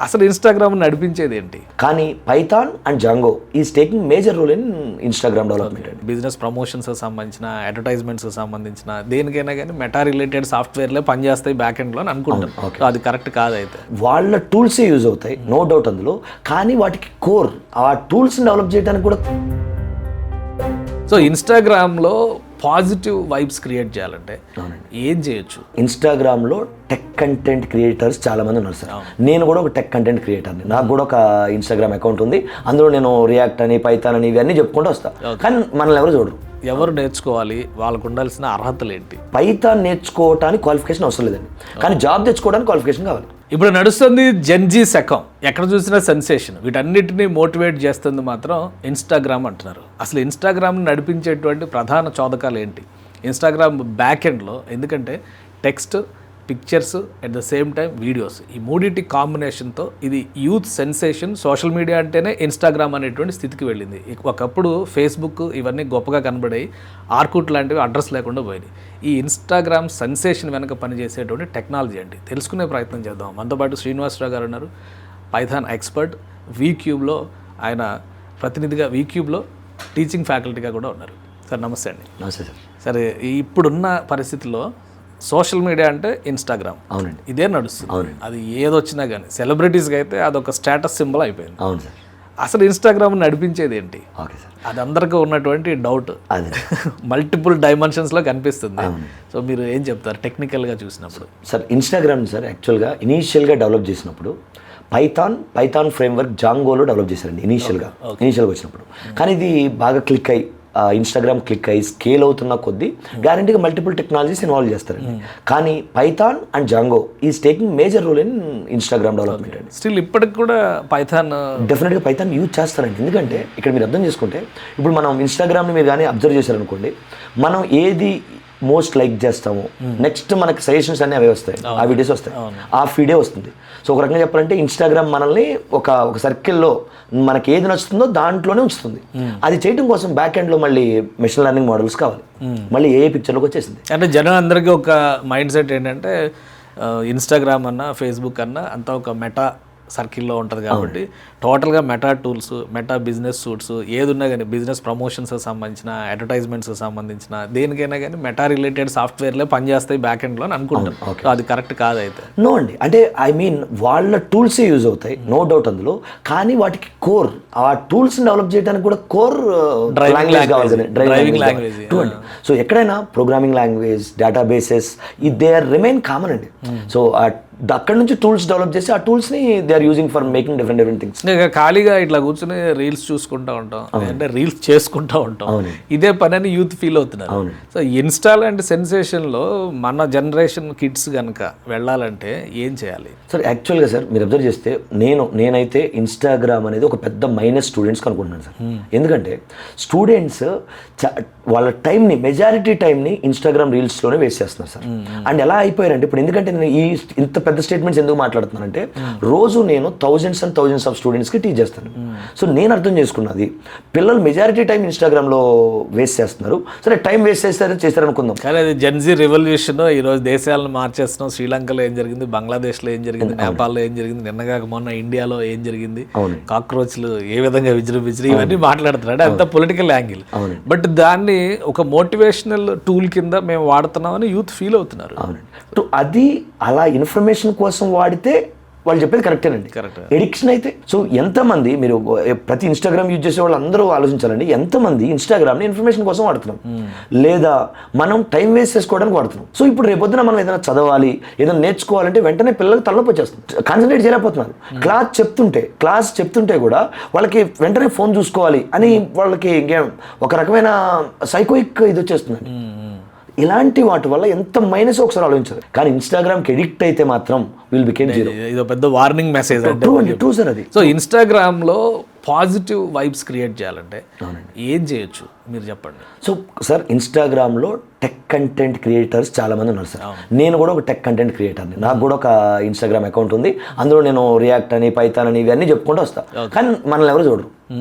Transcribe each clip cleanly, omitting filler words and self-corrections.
అసలు ఇన్స్టాగ్రామ్ నడిపించేది ఏంటి? కానీ Python and Django is taking major role in Instagram development అండి. బిజినెస్ ప్రమోషన్స్ సంబంధించిన, అడ్వర్టైజ్మెంట్స్ సంబంధించిన దేనికైనా కానీ మెటా రిలేటెడ్ సాఫ్ట్వేర్లే పనిచేస్తాయి బ్యాక్ ఎండ్లో అని అనుకుంటాను. అది కరెక్ట్ కాదైతే వాళ్ళ టూల్సే యూజ్ అవుతాయి, నో డౌట్ అందులో. కానీ వాటికి కోర్ ఆ టూల్స్ని డెవలప్ చేయడానికి కూడా. సో ఇన్స్టాగ్రామ్లో పాజిటివ్ వైబ్స్ క్రియేట్ చేయాలంటే ఏం చేయొచ్చు? ఇన్స్టాగ్రామ్లో టెక్ కంటెంట్ క్రియేటర్స్ చాలా మంది ఉన్నారు సార్. నేను కూడా ఒక టెక్ కంటెంట్ క్రియేటర్ని. నాకు కూడా ఒక ఇన్స్టాగ్రామ్ అకౌంట్ ఉంది. అందులో నేను రియాక్ట్ అని, పైథాన్ అని ఇవన్నీ చెప్పుకుంటూ వస్తాను. కానీ మనల్ని ఎవరు చూడరు. ఎవరు నేర్చుకోవాలి? వాళ్ళకు ఉండాల్సిన అర్హతలు ఏంటి? పైథాన్ నేర్చుకోవడానికి క్వాలిఫికేషన్ అవసరం లేదండి, కానీ జాబ్ తెచ్చుకోవడానికి క్వాలిఫికేషన్ కావాలి. ఇప్పుడు నడుస్తుంది జెన్జీ శకం, ఎక్కడ చూసినా సెన్సేషన్. వీటన్నిటిని మోటివేట్ చేస్తుంది మాత్రం ఇన్స్టాగ్రామ్ అంటున్నారు. అసలు ఇన్స్టాగ్రామ్ని నడిపించేటువంటి ప్రధాన చోదకాలు ఏంటి? ఇన్స్టాగ్రామ్ బ్యాక్ ఎండ్లో ఎందుకంటే text, pictures, at the same time videos, ఈ మూడింటి కాంబినేషన్తో ఇది యూత్ సెన్సేషన్. సోషల్ మీడియా అంటేనే ఇన్స్టాగ్రామ్ అనేటువంటి స్థితికి వెళ్ళింది. ఒకప్పుడు ఫేస్బుక్ ఇవన్నీ గొప్పగా కనబడాయి, ఆర్కుట్ లాంటివి అడ్రస్ లేకుండా పోయింది. ఈ ఇన్స్టాగ్రామ్ సెన్సేషన్ వెనక పనిచేసేటువంటి టెక్నాలజీ ఏంటి తెలుసుకునే ప్రయత్నం చేద్దాం. మనతో పాటు శ్రీనివాసరావు గారు ఉన్నారు, పైథాన్ ఎక్స్పర్ట్, వీక్యూబ్లో ఆయన ప్రతినిధిగా, వీక్యూబ్లో టీచింగ్ ఫ్యాకల్టీగా కూడా ఉన్నారు. సార్ నమస్తే అండి. నమస్తే సార్. సరే, ఇప్పుడున్న పరిస్థితుల్లో సోషల్ మీడియా అంటే ఇన్స్టాగ్రామ్, అవునండి, ఇదే నడుస్తుంది. అవునండి. అది ఏదొచ్చినా కానీ సెలబ్రిటీస్కి అయితే అదొక స్టేటస్ సింబల్ అయిపోయింది. అవును సార్. అసలు ఇన్స్టాగ్రామ్ నడిపించేది ఏంటి? ఓకే సార్, అది అందరికీ ఉన్నటువంటి డౌట్. అదే మల్టిపుల్ డైమెన్షన్స్లో కనిపిస్తుంది. సో మీరు ఏం చెప్తారు టెక్నికల్గా చూసినప్పుడు? సార్ ఇన్స్టాగ్రామ్ సార్ యాక్చువల్గా ఇనీషియల్గా డెవలప్ చేసినప్పుడు పైథాన్ ఫ్రేమ్వర్క్ జాంగోలో డెవలప్ చేశారండి ఇనీషియల్గా వచ్చినప్పుడు. కానీ ఇది బాగా క్లిక్ అయ్యి ఇన్స్టాగ్రామ్ క్లిక్ అయ్యి స్కేల్ అవుతున్న కొద్దీ గ్యారంటీగా మల్టిపుల్ టెక్నాలజీస్ ఇన్వాల్వ్ చేస్తారండి. కానీ Python and Django is taking major role in Instagram development అండి. స్టిల్ ఇప్పటికి కూడా పైథాన్ డెఫినెట్గా పైథాన్ యూజ్ చేస్తారండి. ఎందుకంటే ఇక్కడ మీరు అర్థం చేసుకుంటే, ఇప్పుడు మనం ఇన్స్టాగ్రామ్ని మీరు కానీ అబ్జర్వ్ చేశారనుకోండి, మనం ఏది మోస్ట్ లైక్ చేస్తాము, నెక్స్ట్ మనకి సజెషన్స్ అన్నీ అవే వస్తాయి, ఆ వీడియోస్ వస్తాయి, ఆ ఫీడే వస్తుంది. సో ఒక రకంగా చెప్పాలంటే ఇన్స్టాగ్రామ్ మనల్ని ఒక సర్కిల్లో మనకి ఏది నచ్చుతుందో దాంట్లోనే ఉంచుతుంది. అది చేయడం కోసం బ్యాక్ ఎండ్లో మళ్ళీ మెషిన్ లెర్నింగ్ మోడల్స్ కావాలి. మళ్ళీ ఏ పిక్చర్లోకి వచ్చేసింది. అంటే జనం అందరికీ ఒక మైండ్ సెట్ ఏంటంటే ఇన్స్టాగ్రామ్ అన్నా, ఫేస్బుక్ అన్నా అంతా ఒక మెటా సర్కిల్లో ఉంటుంది కాబట్టి టోటల్గా meta tools, meta business suits ఏది ఉన్నా కానీ బిజినెస్ ప్రమోషన్స్ సంబంధించిన, అడ్వర్టైజ్మెంట్స్ సంబంధించిన దేనికైనా కానీ మెటా రిలేటెడ్ సాఫ్ట్వేర్లే పనిచేస్తాయి బ్యాక్ ఎండ్లో అని అనుకుంటాను. అది కరెక్ట్ కాదైతే? నో అండి, అంటే ఐ మీన్ వాళ్ళ టూల్సే యూజ్ అవుతాయి, నో డౌట్ అందులో. కానీ వాటికి కోర్ ఆ టూల్స్ని డెవలప్ చేయడానికి కూడా కోర్ లాంగ్వేజ్ కావాలి, డ్రైవింగ్ లాంగ్వేజ్. సో ఎక్కడైనా programming language, databases they are remain common అండి. సో అక్కడ నుంచి టూల్స్ డెవలప్ చేసి ఆ టూల్స్ని they are using for making different things. ఖాళీగా ఇట్లా కూర్చొని రీల్స్ చూసుకుంటూ ఉంటాం, అంటే రీల్స్ చేసుకుంటూ ఉంటాం, ఇదే పని అని యూత్ ఫీల్ అవుతున్నారు. సో ఇన్స్టా లాంటి సెన్సేషన్లో మన జనరేషన్ కిడ్స్ కనుక వెళ్ళాలంటే ఏం చేయాలి? సార్ యాక్చువల్గా సార్ మీరు అబ్జర్వ్ చేస్తే నేనైతే ఇన్స్టాగ్రామ్ అనేది ఒక పెద్ద మైనస్ స్టూడెంట్స్కి అనుకుంటున్నాను సార్. ఎందుకంటే స్టూడెంట్స్ వాళ్ళ టైంని, మెజారిటీ టైంని ఇన్స్టాగ్రామ్ రీల్స్లోనే వేస్ట్ చేస్తున్నారు సార్. అండ్ ఎలా అయిపోయారంటే ఇప్పుడు, ఎందుకంటే నేను ఇంత పెద్ద స్టేట్మెంట్స్ ఎందుకు మాట్లాడుతున్నానంటే, రోజు నేను థౌజండ్స్ అండ్ థౌజండ్స్ ఆఫ్ స్టూడెంట్స్కి టీచ్ చేస్తాను. సో నేను అర్థం చేసుకున్నది, పిల్లలు మెజారిటీ టైం ఇన్స్టాగ్రామ్లో వేస్ట్ చేస్తున్నారు. సరే టైం వేస్ట్ చేస్తారనుకుందాం, కానీ అది జెన్జీ రెవల్యూషన్. ఈరోజు దేశాలను మార్చేస్తున్నాం. శ్రీలంకలో ఏం జరిగింది, బంగ్లాదేశ్లో ఏం జరిగింది, నేపాల్లో ఏం జరిగింది, నిన్నగాక మొన్న ఇండియాలో ఏం జరిగింది, కాక్రోచ్లు ఏ విధంగా విజృంభించి ఇవన్నీ మాట్లాడుతున్నాడు. అంత పొలిటికల్ యాంగిల్. బట్ దాన్ని ఒక మోటివేషనల్ టూల్ కింద మేము వాడుతున్నామని యూత్ ఫీల్ అవుతున్నారు. అది అలా ఇన్ఫర్మేషన్ కోసం వాడితే వాళ్ళు చెప్పేది కరెక్టేనండి. ఎడిక్షన్ అయితే సో ఎంతమంది, మీరు ప్రతి ఇన్స్టాగ్రామ్ యూజ్ చేసే వాళ్ళు అందరూ ఆలోచించాలండి, ఎంతమంది ఇన్స్టాగ్రామ్ని ఇన్ఫర్మేషన్ కోసం వాడుతున్నాం, లేదా మనం టైం వేస్ట్ చేసుకోవడానికి వాడుతున్నాం. సో ఇప్పుడు రేపొద్దున మనం ఏదైనా చదవాలి, ఏదైనా నేర్చుకోవాలంటే వెంటనే పిల్లలకు తలనొప్పి వచ్చేస్తుంది, కాన్సన్ట్రేట్ చేయలేకపోతున్నారు. క్లాస్ చెప్తుంటే కూడా వాళ్ళకి వెంటనే ఫోన్ చూసుకోవాలి అని వాళ్ళకి ఇంకేం ఒక రకమైన సైకోయిక్ ఇది వచ్చేస్తుందండి. ఇలాంటి వాటి వల్ల ఎంత మైనస్ ఒకసారి ఆలోచించాలి. కానీ ఇన్స్టాగ్రామ్కి ఎడిక్ట్ అయితే మాత్రం విల్ బికేమ్ జీరో. ఇది పెద్ద వార్నింగ్ మెసేజ్ ట్రూ సార్ అది. సో ఇన్స్టాగ్రామ్లో పాజిటివ్ వైబ్స్ క్రియేట్ చేయాలంటే ఏం చేయొచ్చు మీరు చెప్పండి? సో సార్ ఇన్స్టాగ్రామ్లో టెక్ కంటెంట్ క్రియేటర్స్ చాలా మంది ఉన్నారు సార్. నేను కూడా ఒక టెక్ కంటెంట్ క్రియేటర్ని. నాకు కూడా ఒక ఇన్స్టాగ్రామ్ అకౌంట్ ఉంది. అందులో నేను రియాక్ట్ అని, పైథాన్ అని ఇవన్నీ చెప్పుకుంటూ వస్తాను. కానీ మనల్ని ఎవరు చూడరు.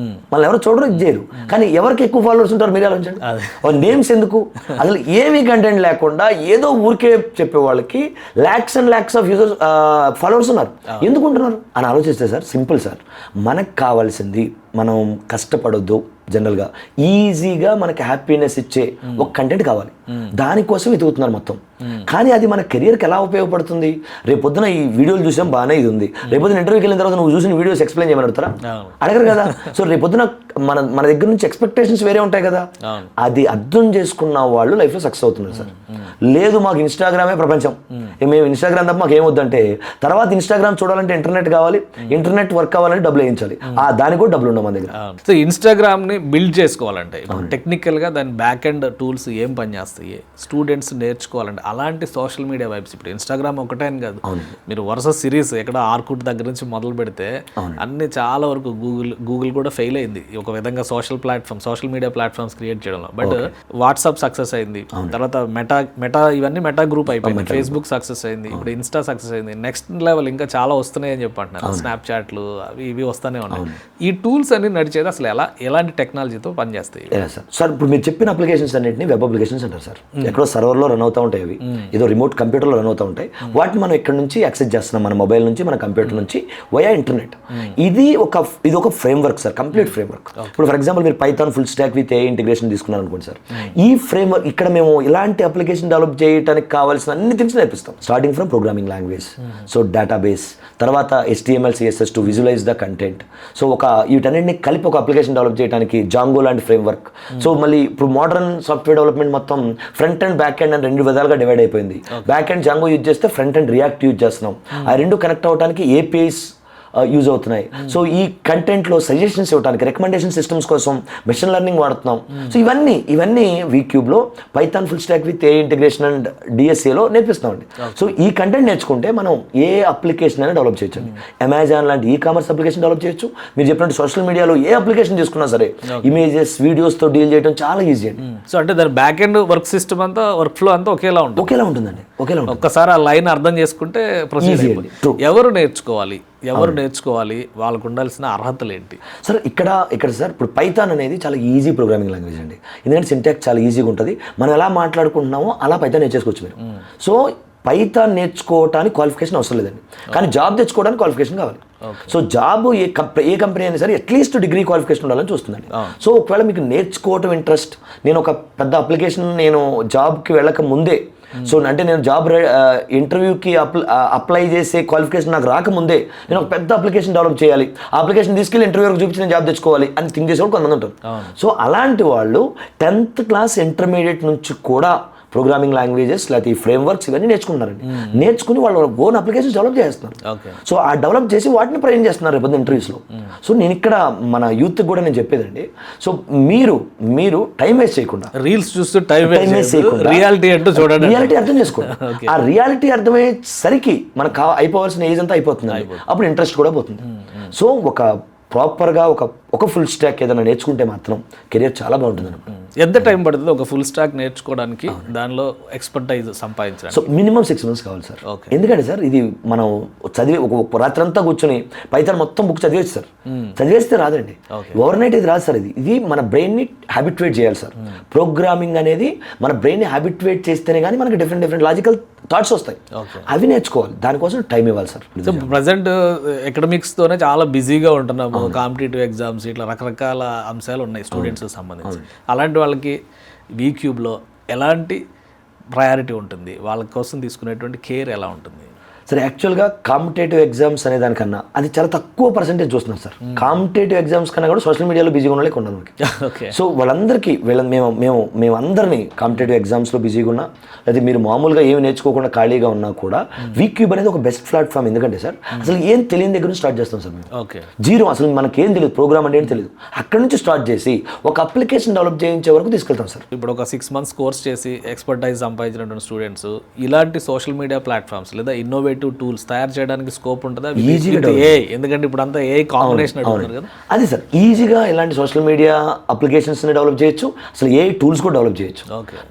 మళ్ళీ ఎవరు చూడరు, ఇది చేయరు. కానీ ఎవరికి ఎక్కువ ఫాలోవర్స్ ఉంటారు మీరే ఆలోచించండి. నేమ్స్ ఎందుకు, అసలు ఏమీ కంటెంట్ లేకుండా ఏదో ఊరికే చెప్పే వాళ్ళకి lakhs and lakhs of users followers ఉన్నారు. ఎందుకు ఉంటున్నారు అని ఆలోచిస్తే సార్, సింపుల్ సార్, మనకు కావాల్సింది మనం కష్టపడొద్దు, జనరల్గా ఈజీగా మనకి హ్యాపీనెస్ ఇచ్చే ఒక కంటెంట్ కావాలి. దానికోసం వెతుకుతున్నారు మొత్తం. కానీ అది మన కెరియర్కి ఎలా ఉపయోగపడుతుంది? రేపొద్దున ఈ వీడియోలు చూసాం బాగానే ఇది ఉంది, రేపొద్దున ఇంటర్వ్యూకి వెళ్ళిన తర్వాత నువ్వు చూసిన వీడియోస్ ఎక్స్ప్లెయిన్ చేయమని అడుగుతారా? అడగరు కదా. సో రేపొద్దున మన దగ్గర నుంచి ఎక్స్పెక్టేషన్స్ వేరే ఉంటాయి కదా. అది అర్థం చేసుకున్న వాళ్ళు లైఫ్లో సక్సెస్ అవుతున్నారు సార్. లేదు మాకు ఇన్స్టాగ్రామే ప్రపంచం, మేము ఇన్స్టాగ్రామ్ తప్ప మాకు ఏమొద్దంటే, తర్వాత ఇన్స్టాగ్రామ్ చూడాలంటే ఇంటర్నెట్ కావాలి, ఇంటర్నెట్ వర్క్ కావాలంటే డబ్బులు వేయించాలి, దానికి కూడా డబ్బులు ఉండవు మన దగ్గర. సో ఇన్స్టాగ్రామ్ని బిల్డ్ చేసుకోవాలంటే టెక్నికల్గా దాని బ్యాక్ ఎండ్ టూల్స్ ఏం పనిచేస్తాయి, స్టూడెంట్స్ నేర్చుకోవాలంటే అలాంటి సోషల్ మీడియా వైబ్స్. ఇప్పుడు ఇన్స్టాగ్రామ్ ఒకటే అని కాదు, మీరు వరుస సిరీస్ ఎక్కడ ఆర్కుట్ దగ్గర నుంచి మొదలు పెడితే అన్ని చాలా వరకు గూగుల్ కూడా ఫెయిల్ అయింది ఒక విధంగా సోషల్ మీడియా ప్లాట్ఫామ్స్ క్రియేట్ చేయడంలో. బట్ వాట్సాప్ సక్సెస్ అయింది, తర్వాత మెటా ఇవన్నీ మెటా గ్రూప్ అయిపోయింది, ఫేస్బుక్ సక్సెస్ అయింది, ఇప్పుడు ఇన్స్టా సక్సెస్ అయింది. నెక్స్ట్ లెవెల్ ఇంకా చాలా వస్తున్నాయి అని చెప్పంటున్నారు, స్నాప్చాట్లు అవి ఇవి వస్తూనే ఉన్నాయి. ఈ టూల్స్ అన్ని నడిచేది అసలు ఎలాంటి టెక్నాలజీతో పనిచేస్తాయి సార్? ఇప్పుడు మీరు చెప్పిన అప్లికేషన్స్ అన్నింటినీ వెబ్ అప్లికేషన్స్ అంటారు సార్. ఎక్కడో సర్వర్లో రన్ అవుతూ ఉంటాయి, అవి ఏదో రిమోట్ కంప్యూటర్లో రన్ అవుతూ ఉంటాయి. వాటిని మనం ఇక్కడ నుంచి యాక్సెస్ చేస్తున్నాం, మన మొబైల్ నుంచి, మన కంప్యూటర్ నుంచి, వయా ఇంటర్నెట్. ఇది ఒక ఫ్రేమ్వర్క్ సార్, కంప్లీట్ ఫ్రేమ్వర్క్. ఇప్పుడు ఫర్ ఎగ్జాంపుల్ మీరు Python full stack with AI integration తీసుకున్నారు అనుకోండి సార్. ఈ ఫ్రేమ్వర్క్ ఇక్కడ మేము ఇలాంటి అప్లికేషన్ డెవలప్ చేయడానికి కావాల్సిన అన్ని థింగ్స్ నేర్పిస్తాం, starting from programming language, so database, తర్వాత HTML CSS to visualise the content. So వీటన్నిటిని కలిపి ఒక అప్లికేషన్ డెవలప్ చేయడానికి జాంగో లాంటి ఫ్రేమ్వర్క్. సో మళ్ళీ ఇప్పుడు మోడర్న్ సాఫ్ట్వేర్ డెవలప్మెంట్ మొత్తం ఫ్రంట్ అండ్ బ్యాక్ ఎండ్ అని 2 విధాలుగా డివైడ్ అయిపోయింది. బ్యాక్ ఎండ్ జాంగో యూజ్ చేస్తే ఫ్రంట్ అండ్ రియాక్ట్ యూజ్ చేస్తున్నాం. ఆ రెండు కనెక్ట్ అవడానికి APIs యూజ్ అవుతున్నాయి. సో ఈ కంటెంట్లో సజెషన్స్ ఇవ్వడానికి రికమెండేషన్ సిస్టమ్స్ కోసం మెషిన్ లెర్నింగ్ వాడుతున్నాం. సో ఇవన్నీ వీక్యూబ్లో Python full stack with AI integration and DSAలో నేర్పిస్తామండి. సో ఈ కంటెంట్ నేర్చుకుంటే మనం ఏ అప్లికేషన్ అయినా డెవలప్ చేయొచ్చు. అమెజాన్ లాంటి ఈకామర్స్ అప్లికేషన్ డెవలప్ చేయొచ్చు. మీరు చెప్పినట్టు సోషల్ మీడియాలో ఏ అప్లికేషన్ తీసుకున్నా సరే ఇమేజెస్, వీడియోస్తో డీల్ చేయడం చాలా ఈజీ అండి. సో అంటే దాని బ్యాక్ ఎండ్ వర్క్ సిస్టమ్ అంతా, వర్క్ ఫ్లో అంతా ఒకేలా ఉంటుందండి. ఒక్కసారి ఆ లైన్ అర్థం చేసుకుంటే ప్రొసీడ్. ఎవరు నేర్చుకోవాలి, వాళ్ళకు ఉండాల్సిన అర్హతలు ఏంటి సార్? ఇక్కడ సార్ ఇప్పుడు పైథాన్ అనేది చాలా ఈజీ ప్రోగ్రామింగ్ లాంగ్వేజ్ అండి. ఎందుకంటే సింటాక్స్ చాలా ఈజీగా ఉంటుంది. మనం ఎలా మాట్లాడుకుంటున్నామో అలా పైథాన్ నేర్చేసుకోవచ్చు మీరు. సో పైథాన్ నేర్చుకోవడానికి క్వాలిఫికేషన్ అవసరం లేదండి, కానీ జాబ్ తెచ్చుకోవడానికి క్వాలిఫికేషన్ కావాలి. సో జాబ్ ఏ కంపెనీ అయినా సరే అట్లీస్ట్ డిగ్రీ క్వాలిఫికేషన్ ఉండాలని చూస్తుందండి. సో ఒకవేళ మీకు నేర్చుకోవటం ఇంట్రెస్ట్, నేను ఒక పెద్ద అప్లికేషన్ నేను జాబ్కి వెళ్ళక ముందే, సో అంటే నేను జాబ్ ఇంటర్వ్యూకి అప్లై చేసే క్వాలిఫికేషన్ నాకు రాకముందే నేను ఒక పెద్ద అప్లికేషన్ డెవలప్ చేయాలి, ఆ అప్లికేషన్ తీసుకెళ్ళి ఇంటర్వ్యూకి చూపించి నేను జాబ్ తెచ్చుకోవాలి అని థింక్ చేసేవాళ్ళు కొంతమంది ఉంటారు. సో అలాంటి వాళ్ళు 10th క్లాస్ ఇంటర్మీడియట్ నుంచి కూడా ప్రోగ్రామింగ్ లాంగ్వేజెస్ లేకపోతే ఈ ఫ్రేమ్వర్క్స్ ఇవన్నీ నేర్చుకుంటారండి. నేర్చుకుని వాళ్ళు ఓన్ అప్లికేషన్స్ డెవలప్ చేస్తున్నారు. సో ఆ డెవలప్ చేసి వాటిని ప్రజెంట్ చేస్తున్నారు రేపు ఇంటర్వ్యూస్లో. సో నేను ఇక్కడ మన యూత్కి కూడా నేను చెప్పేదండి, సో మీరు టైం వేస్ట్ చేయకుండా, రీల్స్ చూస్తూ టైం వేస్ట్ చేయకుండా రియాలిటీ అంటూ చూడండి, రియాలిటీ అర్థం చేసుకోండి. ఆ రియాలిటీ అర్థమయ్యేసరికి మనకు అయిపోవాల్సిన ఏజ్ అంతా అయిపోతుంది, అప్పుడు ఇంట్రెస్ట్ కూడా పోతుంది. సో ప్రాపర్గా ఒక ఫుల్ స్టాక్ ఏదైనా నేర్చుకుంటే మాత్రం కెరియర్ చాలా బాగుంటుంది. ఎంత టైం పడుతుంది ఒక ఫుల్ స్టాక్ నేర్చుకోవడానికి, దానిలో ఎక్స్పర్టైజ్ సంపాదించడానికి? సో మినిమం 6 months కావాలి సార్. ఎందుకంటే సార్ ఇది మనం చదివి ఒక రాత్రంతా కూర్చొని పైథాన్ మొత్తం బుక్ చదివేసి సార్, చదివేస్తే రాదండి, ఓవర్ నైట్ ఇది రాదు సార్. ఇది మన బ్రెయిన్ని హ్యాబిట్వేట్ చేయాలి సార్. ప్రోగ్రామింగ్ అనేది మన బ్రెయిన్ని హ్యాబిట్వేట్ చేస్తేనే కానీ మనకి డిఫరెంట్ లాజికల్ థాట్స్ వస్తాయి, అవి నేర్చుకోవాలి. దానికోసం టైం ఇవ్వాలి సార్. సో ప్రజెంట్ ఎకడమిక్స్తోనే చాలా బిజీగా ఉంటున్నాము, కాంపిటేటివ్ ఎగ్జామ్స్ ఇట్లా రకరకాల అంశాలు ఉన్నాయి స్టూడెంట్స్కి సంబంధించి. అలాంటి వాళ్ళకి వీక్యూబ్లో ఎలాంటి ప్రయారిటీ ఉంటుంది, వాళ్ళ కోసం తీసుకునేటువంటి కేర్ ఎలా ఉంటుంది? సరే, యాక్చువల్గా కాంపిటేటివ్ ఎగ్జామ్స్ అనే దానికన్నా అది చాలా తక్కువ పర్సెంటేజ్ చూస్తున్నాం సార్. కాంపిటేటివ్ ఎగ్జామ్స్ కన్నా కూడా సోషల్ మీడియాలో బిజీగా ఉన్న ఉన్నాం మనకి. సో వాళ్ళందరికీ మేము అందరినీ కాంపిటేటివ్ ఎగ్జామ్స్లో బిజీగా ఉన్నా, లేదా మీరు మామూలుగా ఏమి నేర్చుకోకుండా ఖాళీగా ఉన్నా కూడా వీక్యూబ్ అనేది ఒక బెస్ట్ ప్లాట్ఫామ్. ఎందుకంటే సార్ అసలు ఏం తెలియని దగ్గర నుంచి స్టార్ట్ చేస్తాం సార్ మేము. జీరో, అసలు మనకేం తెలియదు, ప్రోగ్రామ్ అంటే ఏం తెలియదు, అక్కడ నుంచి స్టార్ట్ చేసి ఒక అప్లికేషన్ డెవలప్ చేయించే వరకు తీసుకెళ్తాం సార్. ఇప్పుడు ఒక 6 months కోర్స్ చేసి ఎక్స్పర్టైజ్ సంపాదించినటువంటి స్టూడెంట్స్ ఇలాంటి సోషల్ మీడియా ప్లాట్ఫామ్స్ లేదా ఇన్నోవేటివ్ టూల్స్ తయారు చేయడానికి స్కోప్ ఉంటుందా? ఈజీగా, ఎందుకంటే ఇప్పుడు అంతా ఏ కాంబినేషన్ అడుగుతున్నారు కదా. అది సార్ ఈజీగా ఇలాంటి సోషల్ మీడియా అప్లికేషన్స్ని డెవలప్ చేయొచ్చు, అసలు ఏ టూల్స్ కూడా డెవలప్ చేయొచ్చు.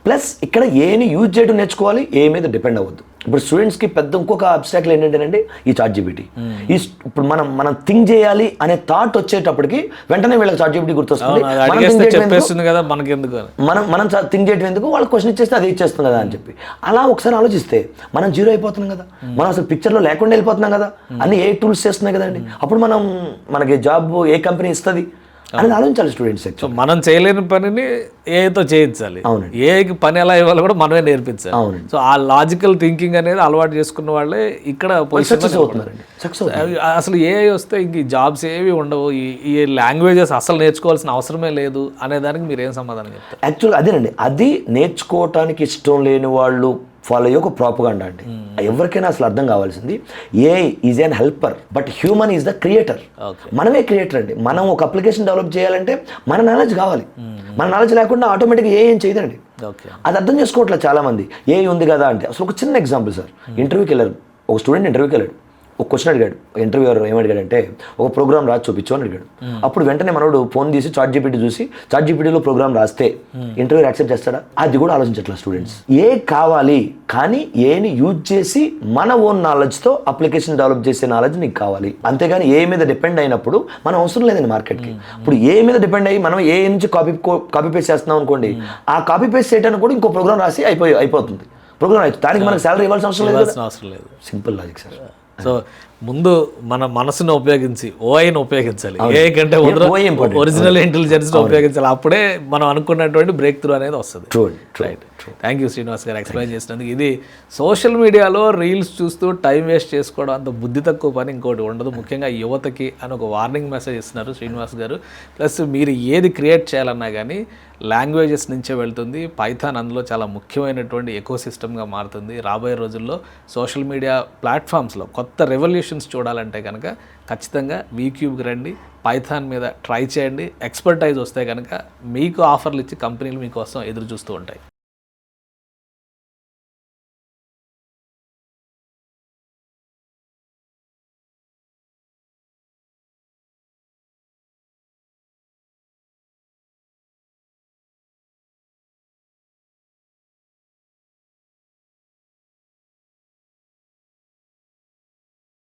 ప్లస్ ఇక్కడ ఏని యూజ్ చేయడం నేర్చుకోవాలి, ఏ మీద డిపెండ్ అవ్వద్దు. ఇప్పుడు స్టూడెంట్స్కి పెద్ద ఇంకొక అబ్స్ట్రాక్ట్ ఏంటంటేనండి ఈ చాట్ జీపీటీ. ఇప్పుడు మనం థింక్ చేయాలి అనే థాట్ వచ్చేటప్పటికి వెంటనే వీళ్ళకి చాట్ జీపీటీ గుర్తొస్తుంది. చెప్పేస్తుంది కదా మనకి ఎందుకు, మనం థింక్ చేయడం ఎందుకు, వాళ్ళు క్వశ్చన్ ఇచ్చేస్తే అది ఇచ్చేస్తుంది కదా అని చెప్పి. అలా ఒకసారి ఆలోచిస్తే మనం జీరో అయిపోతున్నాం కదా, మనం అసలు పిక్చర్లో లేకుండా వెళ్ళిపోతున్నాం కదా, అన్ని ఏ టూల్స్ చేస్తున్నాయి కదండి. అప్పుడు మనకి జాబ్ ఏ కంపెనీ ఇస్తుంది అనేది ఆలోచించాలి స్టూడెంట్స్. మనం చేయలేని పనిని ఏతో చేయించాలి, ఏకి పని ఎలా ఇవ్వాలి కూడా మనమే నేర్పించాలి. సో ఆ లాజికల్ థింకింగ్ అనేది అలవాటు చేసుకున్న వాళ్ళే ఇక్కడ సక్సెస్ అవుతున్నారండి. అసలు ఏ వస్తే ఇంక జాబ్స్ ఏవి ఉండవు, ఈ లాంగ్వేజెస్ అసలు నేర్చుకోవాల్సిన అవసరమే లేదు అనే దానికి మీరు ఏం సమాధానం చెప్తారు? యాక్చువల్గా అదేనండి, అది నేర్చుకోవటానికి ఇష్టం లేని వాళ్ళు ఫాలో అయ్యే ఒక ప్రాపగాండా అండి. ఎవరికైనా అసలు అర్థం కావాల్సింది AI is an helper but human is the creator. మనమే క్రియేటర్ అండి. మనం ఒక అప్లికేషన్ డెవలప్ చేయాలంటే మన నాలెడ్జ్ కావాలి. మన నాలెడ్జ్ లేకుండా ఆటోమేటిక్గా ఏం చేయదండి. అది అర్థం చేసుకోవట్లేదు చాలా మంది. ఏఐ ఉంది కదా అంటే అసలు ఒక చిన్న ఎగ్జాంపుల్ సార్, ఇంటర్వ్యూకి వెళ్ళారు, ఒక స్టూడెంట్ ఇంటర్వ్యూకి వెళ్ళాడు, ఒక క్వశ్చన్ అడిగాడు. ఇంటర్వ్యూయర్ ఏమడిగాడంటే ఒక ప్రోగ్రామ్ రాసి చూపించు అని అడిగాడు. అప్పుడు వెంటనే మనోడు ఫోన్ తీసి చాట్ జీపీటీ చూసి చాట్ జీపీటీలో ప్రోగ్రామ్ రాస్తే ఇంటర్వ్యూర్ యాక్సెప్ట్ చేస్తాడా? అది కూడా ఆలోచించట్లేదు స్టూడెంట్స్. ఏ కావాలి కానీ ఏని యూజ్ చేసి మన ఓన్ నాలెడ్జ్తో అప్లికేషన్ డెవలప్ చేసే నాలెడ్జ్ నీకు కావాలి. అంతేగాని ఏ మీద డిపెండ్ అయినప్పుడు మనం అవసరం లేదండి మార్కెట్కి. ఇప్పుడు ఏ మీద డిపెండ్ అయ్యి మనం ఏ నుంచి కాపీ పేస్ట్ చేస్తున్నాం అనుకోండి, ఆ కాపీ పేస్ట్ చేయడానికి కూడా ఇంకో ప్రోగ్రామ్ రాసి అయిపోతుంది ప్రోగ్రామ్ అయితే. దానికి మనకు సాలరీ ఇవ్వాల్సిన అవసరం లేదు. Simple logic sir. సో ముందు మన మనసును ఉపయోగించి ఓఐని ఉపయోగించాలి, ఏ కంటే ఒరిజినల్ ఇంటెలిజెన్స్ ఉపయోగించాలి. అప్పుడే మనం అనుకున్నటువంటి బ్రేక్ త్రూ అనేది వస్తుంది. రైట్. థ్యాంక్ యూ శ్రీనివాస్ గారు ఎక్స్ప్లెయిన్ చేసినందుకు. ఇది సోషల్ మీడియాలో రీల్స్ చూస్తూ టైం వేస్ట్ చేసుకోవడం అంత బుద్ధి తక్కువ పని ఇంకోటి ఉండదు, ముఖ్యంగా యువతకి అని ఒక వార్నింగ్ మెసేజ్ ఇస్తున్నారు శ్రీనివాస్ గారు. ప్లస్ మీరు ఏది క్రియేట్ చేయాలన్నా కానీ లాంగ్వేజెస్ నుంచే వెళ్తుంది. పైథాన్ అందులో చాలా ముఖ్యమైనటువంటి ఎకోసిస్టమ్గా మారుతుంది. రాబోయే రోజుల్లో సోషల్ మీడియా ప్లాట్ఫామ్స్లో కొత్త రెవల్యూషన్స్ చూడాలంటే కనుక ఖచ్చితంగా వీక్యూబ్కి రండి, పైథాన్ మీద ట్రై చేయండి. ఎక్స్పర్టైజ్ వస్తే కనుక మీకు ఆఫర్లు ఇచ్చి కంపెనీలు మీకోసం ఎదురు చూస్తూ ఉంటాయి.